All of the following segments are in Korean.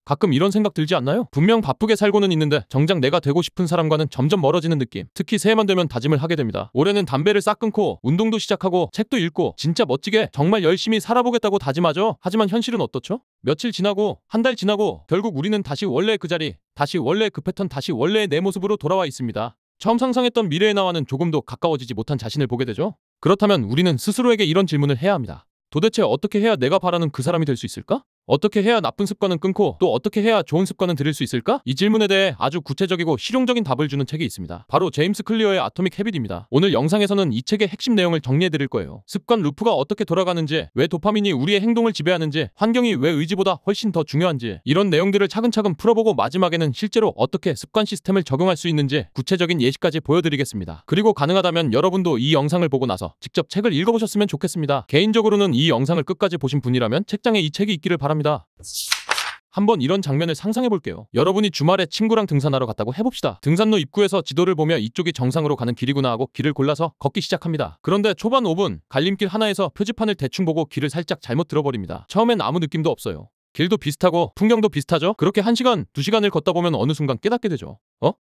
가끔 이런 생각 들지 않나요? 분명 바쁘게 살고는 있는데 정작 내가 되고 싶은 사람과는 점점 멀어지는 느낌. 특히 새해만 되면 다짐을 하게 됩니다. 올해는 담배를 싹 끊고 운동도 시작하고 책도 읽고 진짜 멋지게 정말 열심히 살아보겠다고 다짐하죠. 하지만 현실은 어떻죠? 며칠 지나고 한 달 지나고 결국 우리는 다시 원래 그 자리, 다시 원래 그 패턴, 다시 원래의 내 모습으로 돌아와 있습니다. 처음 상상했던 미래의 나와는 조금도 가까워지지 못한 자신을 보게 되죠. 그렇다면 우리는 스스로에게 이런 질문을 해야 합니다. 도대체 어떻게 해야 내가 바라는 그 사람이 될 수 있을까? 어떻게 해야 나쁜 습관은 끊고 또 어떻게 해야 좋은 습관은 들일 수 있을까? 이 질문에 대해 아주 구체적이고 실용적인 답을 주는 책이 있습니다. 바로 제임스 클리어의 아토믹 헤빗입니다. 오늘 영상에서는 이 책의 핵심 내용을 정리해드릴 거예요. 습관 루프가 어떻게 돌아가는지, 왜 도파민이 우리의 행동을 지배하는지, 환경이 왜 의지보다 훨씬 더 중요한지, 이런 내용들을 차근차근 풀어보고 마지막에는 실제로 어떻게 습관 시스템을 적용할 수 있는지 구체적인 예시까지 보여드리겠습니다. 그리고 가능하다면 여러분도 이 영상을 보고 나서 직접 책을 읽어보셨으면 좋겠습니다. 개인적으로는 이 영상을 끝까지 보신 분이라면 책장에 이 책이 있기를 바랍니다. 한번 이런 장면을 상상해 볼게요. 여러분이 주말에 친구랑 등산하러 갔다고 해봅시다. 등산로 입구에서 지도를 보며 이쪽이 정상으로 가는 길이구나 하고 길을 골라서 걷기 시작합니다. 그런데 초반 5분 갈림길 하나에서 표지판을 대충 보고 길을 살짝 잘못 들어버립니다. 처음엔 아무 느낌도 없어요. 길도 비슷하고 풍경도 비슷하죠? 그렇게 1시간, 2시간을 걷다 보면 어느 순간 깨닫게 되죠.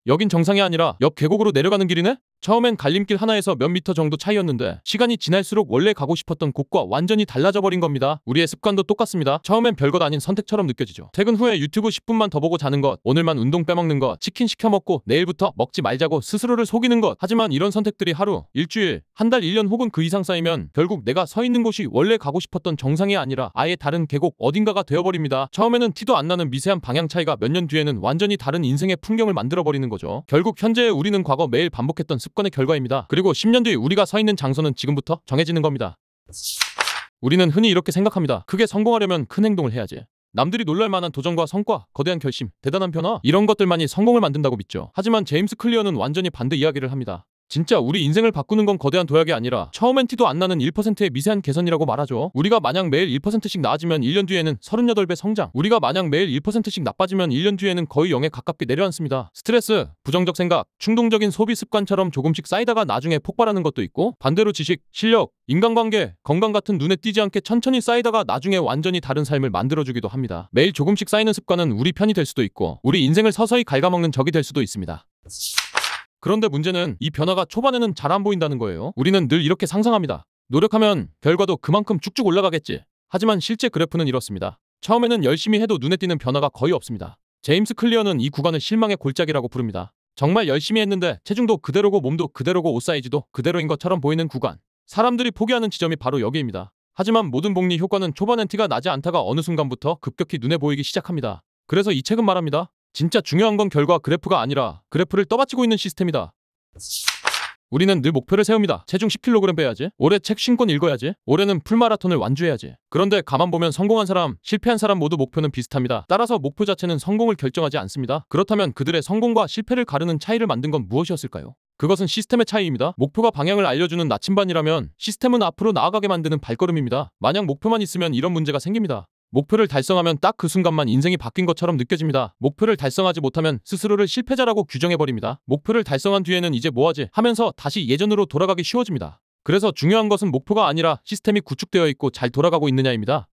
여긴 정상이 아니라 옆 계곡으로 내려가는 길이네? 처음엔 갈림길 하나에서 몇 미터 정도 차이였는데 시간이 지날수록 원래 가고 싶었던 곳과 완전히 달라져 버린 겁니다. 우리의 습관도 똑같습니다. 처음엔 별것 아닌 선택처럼 느껴지죠. 퇴근 후에 유튜브 10분만 더 보고 자는 것, 오늘만 운동 빼먹는 것, 치킨 시켜 먹고 내일부터 먹지 말자고 스스로를 속이는 것. 하지만 이런 선택들이 하루, 일주일, 한 달, 1년 혹은 그 이상 쌓이면 결국 내가 서 있는 곳이 원래 가고 싶었던 정상이 아니라 아예 다른 계곡 어딘가가 되어버립니다. 처음에는 티도 안 나는 미세한 방향 차이가 몇 년 뒤에는 완전히 다른 인생의 풍경을 만들어버리는 거죠. 결국 현재의 우리는 과거 매일 반복했던 습관의 결과입니다. 그리고 10년 뒤 우리가 서 있는 장소는 지금부터 정해지는 겁니다. 우리는 흔히 이렇게 생각합니다. 크게 성공하려면 큰 행동을 해야지. 남들이 놀랄 만한 도전과 성과, 거대한 결심, 대단한 변화, 이런 것들만이 성공을 만든다고 믿죠. 하지만 제임스 클리어는 완전히 반대 이야기를 합니다. 진짜 우리 인생을 바꾸는 건 거대한 도약이 아니라 처음엔 티도 안 나는 1%의 미세한 개선이라고 말하죠. 우리가 만약 매일 1%씩 나아지면 1년 뒤에는 38배 성장, 우리가 만약 매일 1%씩 나빠지면 1년 뒤에는 거의 0에 가깝게 내려앉습니다. 스트레스, 부정적 생각, 충동적인 소비 습관처럼 조금씩 쌓이다가 나중에 폭발하는 것도 있고, 반대로 지식, 실력, 인간관계, 건강 같은 눈에 띄지 않게 천천히 쌓이다가 나중에 완전히 다른 삶을 만들어주기도 합니다. 매일 조금씩 쌓이는 습관은 우리 편이 될 수도 있고 우리 인생을 서서히 갉아먹는 적이 될 수도 있습니다. 그런데 문제는 이 변화가 초반에는 잘 안 보인다는 거예요. 우리는 늘 이렇게 상상합니다. 노력하면 결과도 그만큼 쭉쭉 올라가겠지. 하지만 실제 그래프는 이렇습니다. 처음에는 열심히 해도 눈에 띄는 변화가 거의 없습니다. 제임스 클리어는 이 구간을 실망의 골짜기라고 부릅니다. 정말 열심히 했는데 체중도 그대로고 몸도 그대로고 옷 사이즈도 그대로인 것처럼 보이는 구간. 사람들이 포기하는 지점이 바로 여기입니다. 하지만 모든 복리 효과는 초반엔 티가 나지 않다가 어느 순간부터 급격히 눈에 보이기 시작합니다. 그래서 이 책은 말합니다. 진짜 중요한 건 결과 그래프가 아니라 그래프를 떠받치고 있는 시스템이다. 우리는 늘 목표를 세웁니다. 체중 10kg 빼야지. 올해 책 50권 읽어야지. 올해는 풀마라톤을 완주해야지. 그런데 가만 보면 성공한 사람, 실패한 사람 모두 목표는 비슷합니다. 따라서 목표 자체는 성공을 결정하지 않습니다. 그렇다면 그들의 성공과 실패를 가르는 차이를 만든 건 무엇이었을까요? 그것은 시스템의 차이입니다. 목표가 방향을 알려주는 나침반이라면 시스템은 앞으로 나아가게 만드는 발걸음입니다. 만약 목표만 있으면 이런 문제가 생깁니다. 목표를 달성하면 딱 그 순간만 인생이 바뀐 것처럼 느껴집니다. 목표를 달성하지 못하면 스스로를 실패자라고 규정해버립니다. 목표를 달성한 뒤에는 이제 뭐하지 하면서 다시 예전으로 돌아가기 쉬워집니다. 그래서 중요한 것은 목표가 아니라 시스템이 구축되어 있고 잘 돌아가고 있느냐입니다.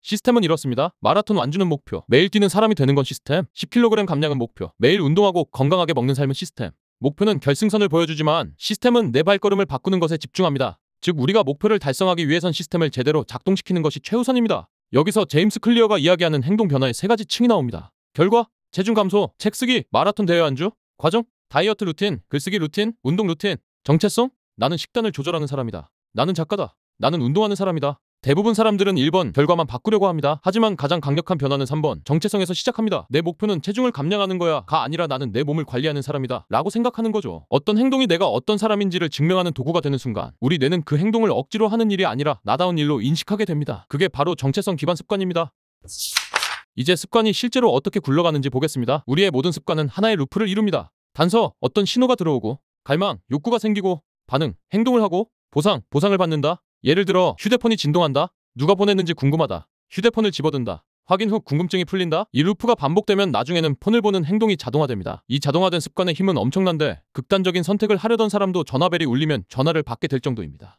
시스템은 이렇습니다. 마라톤 완주는 목표, 매일 뛰는 사람이 되는 건 시스템, 10kg 감량은 목표, 매일 운동하고 건강하게 먹는 삶은 시스템. 목표는 결승선을 보여주지만 시스템은 내 발걸음을 바꾸는 것에 집중합니다. 즉 우리가 목표를 달성하기 위해선 시스템을 제대로 작동시키는 것이 최우선입니다. 여기서 제임스 클리어가 이야기하는 행동 변화의 3가지 층이 나옵니다. 결과, 체중 감소, 책 쓰기, 마라톤 대회 안주, 과정, 다이어트 루틴, 글쓰기 루틴, 운동 루틴, 정체성, 나는 식단을 조절하는 사람이다. 나는 작가다. 나는 운동하는 사람이다. 대부분 사람들은 1번 결과만 바꾸려고 합니다. 하지만 가장 강력한 변화는 3번 정체성에서 시작합니다. 내 목표는 체중을 감량하는 거야가 아니라 나는 내 몸을 관리하는 사람이다 라고 생각하는 거죠. 어떤 행동이 내가 어떤 사람인지를 증명하는 도구가 되는 순간 우리 뇌는 그 행동을 억지로 하는 일이 아니라 나다운 일로 인식하게 됩니다. 그게 바로 정체성 기반 습관입니다. 이제 습관이 실제로 어떻게 굴러가는지 보겠습니다. 우리의 모든 습관은 하나의 루프를 이룹니다. 단서, 어떤 신호가 들어오고 갈망, 욕구가 생기고 반응, 행동을 하고 보상을 받는다. 예를 들어 휴대폰이 진동한다. 누가 보냈는지 궁금하다. 휴대폰을 집어든다. 확인 후 궁금증이 풀린다. 이 루프가 반복되면 나중에는 폰을 보는 행동이 자동화됩니다. 이 자동화된 습관의 힘은 엄청난데 극단적인 선택을 하려던 사람도 전화벨이 울리면 전화를 받게 될 정도입니다.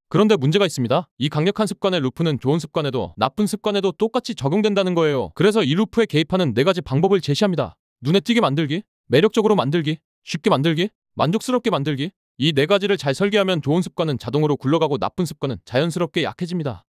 그런데 문제가 있습니다. 이 강력한 습관의 루프는 좋은 습관에도 나쁜 습관에도 똑같이 적용된다는 거예요. 그래서 이 루프에 개입하는 4가지 방법을 제시합니다. 눈에 띄게 만들기, 매력적으로 만들기, 쉽게 만들기, 만족스럽게 만들기. 이 4가지를 잘 설계하면 좋은 습관은 자동으로 굴러가고 나쁜 습관은 자연스럽게 약해집니다.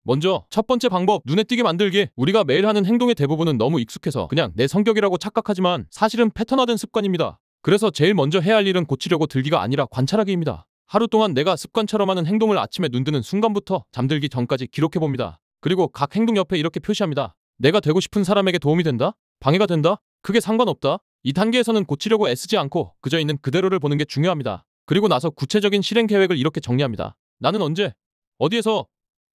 먼저 첫 번째 방법, 눈에 띄게 만들기. 우리가 매일 하는 행동의 대부분은 너무 익숙해서 그냥 내 성격이라고 착각하지만 사실은 패턴화된 습관입니다. 그래서 제일 먼저 해야 할 일은 고치려고 들기가 아니라 관찰하기입니다. 하루 동안 내가 습관처럼 하는 행동을 아침에 눈 뜨는 순간부터 잠들기 전까지 기록해봅니다. 그리고 각 행동 옆에 이렇게 표시합니다. 내가 되고 싶은 사람에게 도움이 된다? 방해가 된다? 크게 상관없다? 이 단계에서는 고치려고 애쓰지 않고 그저 있는 그대로를 보는 게 중요합니다. 그리고 나서 구체적인 실행 계획을 이렇게 정리합니다. 나는 언제, 어디에서,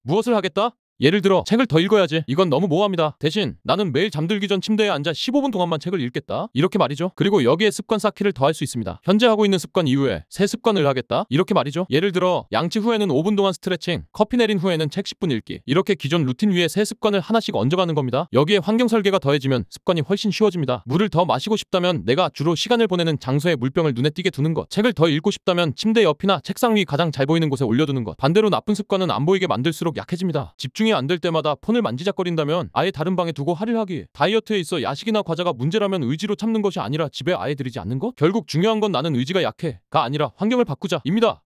무엇을 하겠다? 예를 들어 책을 더 읽어야지. 이건 너무 모호합니다. 대신 나는 매일 잠들기 전 침대에 앉아 15분 동안만 책을 읽겠다. 이렇게 말이죠. 그리고 여기에 습관 쌓기를 더할 수 있습니다. 현재 하고 있는 습관 이후에 새 습관을 하겠다. 이렇게 말이죠. 예를 들어 양치 후에는 5분 동안 스트레칭, 커피 내린 후에는 책 10분 읽기. 이렇게 기존 루틴 위에 새 습관을 하나씩 얹어가는 겁니다. 여기에 환경 설계가 더해지면 습관이 훨씬 쉬워집니다. 물을 더 마시고 싶다면 내가 주로 시간을 보내는 장소에 물병을 눈에 띄게 두는 것. 책을 더 읽고 싶다면 침대 옆이나 책상 위 가장 잘 보이는 곳에 올려두는 것. 반대로 나쁜 습관은 안 보이게 만들수록 약해집니다. 집중이 안 될 때마다 폰을 만지작거린다면 아예 다른 방에 두고 하려 하기. 다이어트에 있어 야식이나 과자가 문제라면 의지로 참는 것이 아니라 집에 아예 들이지 않는 것? 결국 중요한 건 나는 의지가 약해가 아니라 환경을 바꾸자입니다.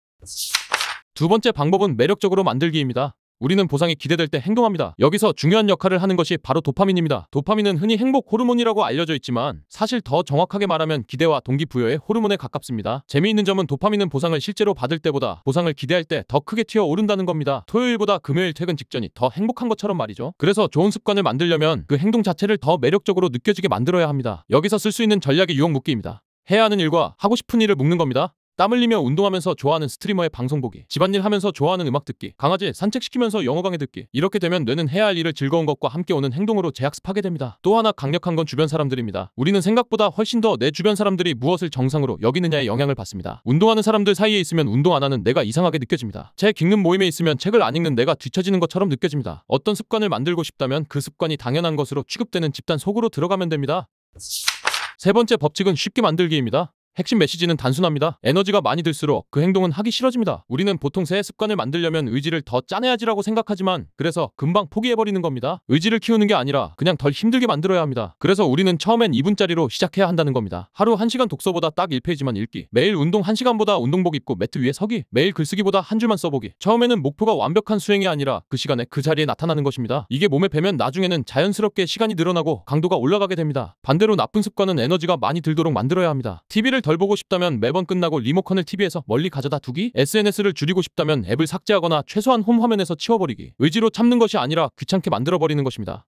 두 번째 방법은 매력적으로 만들기입니다. 우리는 보상이 기대될 때 행동합니다. 여기서 중요한 역할을 하는 것이 바로 도파민입니다. 도파민은 흔히 행복 호르몬이라고 알려져 있지만 사실 더 정확하게 말하면 기대와 동기부여의 호르몬에 가깝습니다. 재미있는 점은 도파민은 보상을 실제로 받을 때보다 보상을 기대할 때 더 크게 튀어오른다는 겁니다. 토요일보다 금요일 퇴근 직전이 더 행복한 것처럼 말이죠. 그래서 좋은 습관을 만들려면 그 행동 자체를 더 매력적으로 느껴지게 만들어야 합니다. 여기서 쓸 수 있는 전략이 유혹 묶기입니다. 해야 하는 일과 하고 싶은 일을 묶는 겁니다. 땀 흘리며 운동하면서 좋아하는 스트리머의 방송 보기, 집안일 하면서 좋아하는 음악 듣기, 강아지 산책시키면서 영어 강의 듣기. 이렇게 되면 뇌는 해야 할 일을 즐거운 것과 함께 오는 행동으로 재학습하게 됩니다. 또 하나 강력한 건 주변 사람들입니다. 우리는 생각보다 훨씬 더 내 주변 사람들이 무엇을 정상으로 여기느냐에 영향을 받습니다. 운동하는 사람들 사이에 있으면 운동 안 하는 내가 이상하게 느껴집니다. 책 읽는 모임에 있으면 책을 안 읽는 내가 뒤처지는 것처럼 느껴집니다. 어떤 습관을 만들고 싶다면 그 습관이 당연한 것으로 취급되는 집단 속으로 들어가면 됩니다. 세 번째 법칙은 쉽게 만들기입니다. 핵심 메시지는 단순합니다. 에너지가 많이 들수록 그 행동은 하기 싫어집니다. 우리는 보통 새 습관을 만들려면 의지를 더 짜내야지라고 생각하지만 그래서 금방 포기해버리는 겁니다. 의지를 키우는 게 아니라 그냥 덜 힘들게 만들어야 합니다. 그래서 우리는 처음엔 2분짜리로 시작해야 한다는 겁니다. 하루 1시간 독서보다 딱 1페이지만 읽기. 매일 운동 1시간보다 운동복 입고 매트 위에 서기. 매일 글쓰기보다 한 줄만 써보기. 처음에는 목표가 완벽한 수행이 아니라 그 시간에 그 자리에 나타나는 것입니다. 이게 몸에 배면 나중에는 자연스럽게 시간이 늘어나고 강도가 올라가게 됩니다. 반대로 나쁜 습관은 에너지가 많이 들도록 만들어야 합니다. TV를 덜 보고 싶다면 매번 끝나고 리모컨을 TV에서 멀리 가져다 두기. SNS를 줄이고 싶다면 앱을 삭제하거나 최소한 홈 화면에서 치워버리기. 의지로 참는 것이 아니라 귀찮게 만들어버리는 것입니다.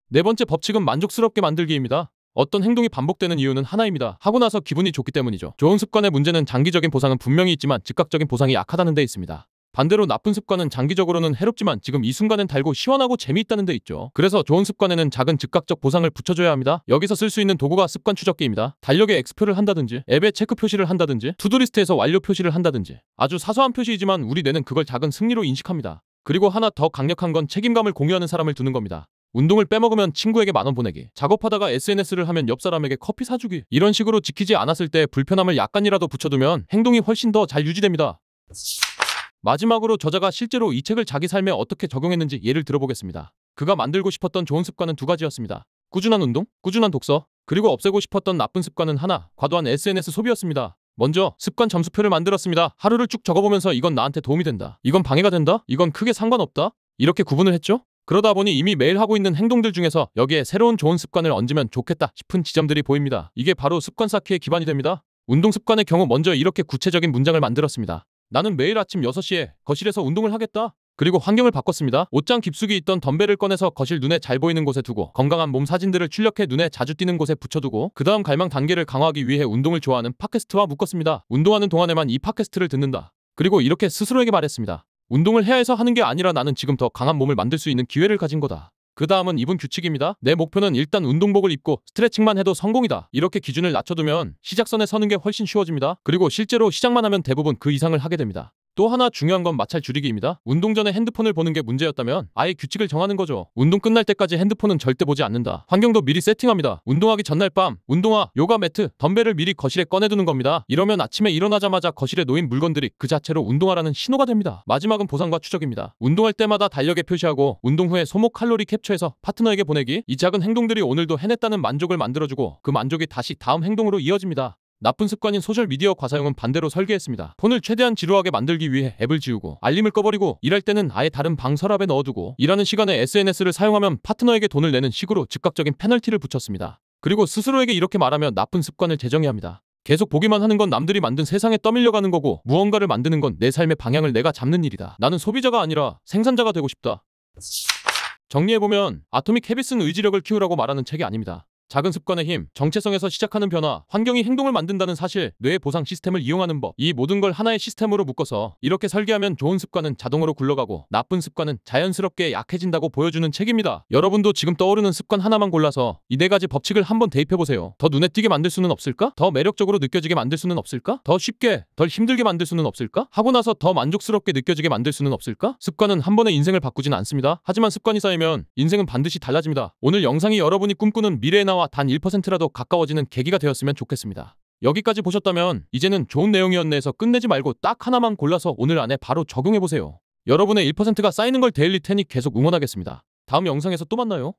네 번째 법칙은 만족스럽게 만들기입니다. 어떤 행동이 반복되는 이유는 하나입니다. 하고 나서 기분이 좋기 때문이죠. 좋은 습관의 문제는 장기적인 보상은 분명히 있지만 즉각적인 보상이 약하다는 데 있습니다. 반대로 나쁜 습관은 장기적으로는 해롭지만 지금 이 순간엔 달고 시원하고 재미있다는 데 있죠. 그래서 좋은 습관에는 작은 즉각적 보상을 붙여줘야 합니다. 여기서 쓸 수 있는 도구가 습관 추적기입니다. 달력에 X표를 한다든지 앱에 체크 표시를 한다든지 투두리스트에서 완료 표시를 한다든지. 아주 사소한 표시이지만 우리 뇌는 그걸 작은 승리로 인식합니다. 그리고 하나 더 강력한 건 책임감을 공유하는 사람을 두는 겁니다. 운동을 빼먹으면 친구에게 10,000원 보내기. 작업하다가 SNS를 하면 옆 사람에게 커피 사주기. 이런 식으로 지키지 않았을 때 불편함을 약간이라도 붙여두면 행동이 훨씬 더 잘 유지됩니다. 마지막으로 저자가 실제로 이 책을 자기 삶에 어떻게 적용했는지 예를 들어보겠습니다. 그가 만들고 싶었던 좋은 습관은 2가지였습니다. 꾸준한 운동, 꾸준한 독서, 그리고 없애고 싶었던 나쁜 습관은 하나, 과도한 SNS 소비였습니다. 먼저 습관 점수표를 만들었습니다. 하루를 쭉 적어보면서 이건 나한테 도움이 된다. 이건 방해가 된다. 이건 크게 상관없다. 이렇게 구분을 했죠. 그러다 보니 이미 매일 하고 있는 행동들 중에서 여기에 새로운 좋은 습관을 얹으면 좋겠다 싶은 지점들이 보입니다. 이게 바로 습관 쌓기의 기반이 됩니다. 운동 습관의 경우 먼저 이렇게 구체적인 문장을 만들었습니다. 나는 매일 아침 6시에 거실에서 운동을 하겠다. 그리고 환경을 바꿨습니다. 옷장 깊숙이 있던 덤벨을 꺼내서 거실 눈에 잘 보이는 곳에 두고 건강한 몸 사진들을 출력해 눈에 자주 띄는 곳에 붙여두고 그 다음 갈망 단계를 강화하기 위해 운동을 좋아하는 팟캐스트와 묶었습니다. 운동하는 동안에만 이 팟캐스트를 듣는다. 그리고 이렇게 스스로에게 말했습니다. 운동을 해야 해서 하는 게 아니라 나는 지금 더 강한 몸을 만들 수 있는 기회를 가진 거다. 그 다음은 이분 규칙입니다. 내 목표는 일단 운동복을 입고 스트레칭만 해도 성공이다. 이렇게 기준을 낮춰두면 시작선에 서는 게 훨씬 쉬워집니다. 그리고 실제로 시작만 하면 대부분 그 이상을 하게 됩니다. 또 하나 중요한 건 마찰 줄이기입니다. 운동 전에 핸드폰을 보는 게 문제였다면 아예 규칙을 정하는 거죠. 운동 끝날 때까지 핸드폰은 절대 보지 않는다. 환경도 미리 세팅합니다. 운동하기 전날 밤 운동화, 요가 매트, 덤벨을 미리 거실에 꺼내두는 겁니다. 이러면 아침에 일어나자마자 거실에 놓인 물건들이 그 자체로 운동하라는 신호가 됩니다. 마지막은 보상과 추적입니다. 운동할 때마다 달력에 표시하고 운동 후에 소모 칼로리 캡처해서 파트너에게 보내기. 이 작은 행동들이 오늘도 해냈다는 만족을 만들어주고 그 만족이 다시 다음 행동으로 이어집니다. 나쁜 습관인 소셜미디어 과사용은 반대로 설계했습니다. 폰을 최대한 지루하게 만들기 위해 앱을 지우고 알림을 꺼버리고 일할 때는 아예 다른 방 서랍에 넣어두고 일하는 시간에 SNS를 사용하면 파트너에게 돈을 내는 식으로 즉각적인 페널티를 붙였습니다. 그리고 스스로에게 이렇게 말하며 나쁜 습관을 재정해야 합니다. 계속 보기만 하는 건 남들이 만든 세상에 떠밀려가는 거고 무언가를 만드는 건 내 삶의 방향을 내가 잡는 일이다. 나는 소비자가 아니라 생산자가 되고 싶다. 정리해보면 아토믹 헤비스는 의지력을 키우라고 말하는 책이 아닙니다. 작은 습관의 힘, 정체성에서 시작하는 변화, 환경이 행동을 만든다는 사실, 뇌의 보상 시스템을 이용하는 법, 이 모든 걸 하나의 시스템으로 묶어서 이렇게 설계하면 좋은 습관은 자동으로 굴러가고 나쁜 습관은 자연스럽게 약해진다고 보여주는 책입니다. 여러분도 지금 떠오르는 습관 하나만 골라서 이 4가지 법칙을 한번 대입해보세요. 더 눈에 띄게 만들 수는 없을까? 더 매력적으로 느껴지게 만들 수는 없을까? 더 쉽게, 덜 힘들게 만들 수는 없을까? 하고 나서 더 만족스럽게 느껴지게 만들 수는 없을까? 습관은 한 번에 인생을 바꾸진 않습니다. 하지만 습관이 쌓이면 인생은 반드시 달라집니다. 오늘 영상이 여러분이 꿈꾸는 미래의 나와 단 1%라도 가까워지는 계기가 되었으면 좋겠습니다. 여기까지 보셨다면 이제는 좋은 내용이었네 해서 끝내지 말고 딱 하나만 골라서 오늘 안에 바로 적용해보세요. 여러분의 1%가 쌓이는 걸 데일리 테닉 계속 응원하겠습니다. 다음 영상에서 또 만나요.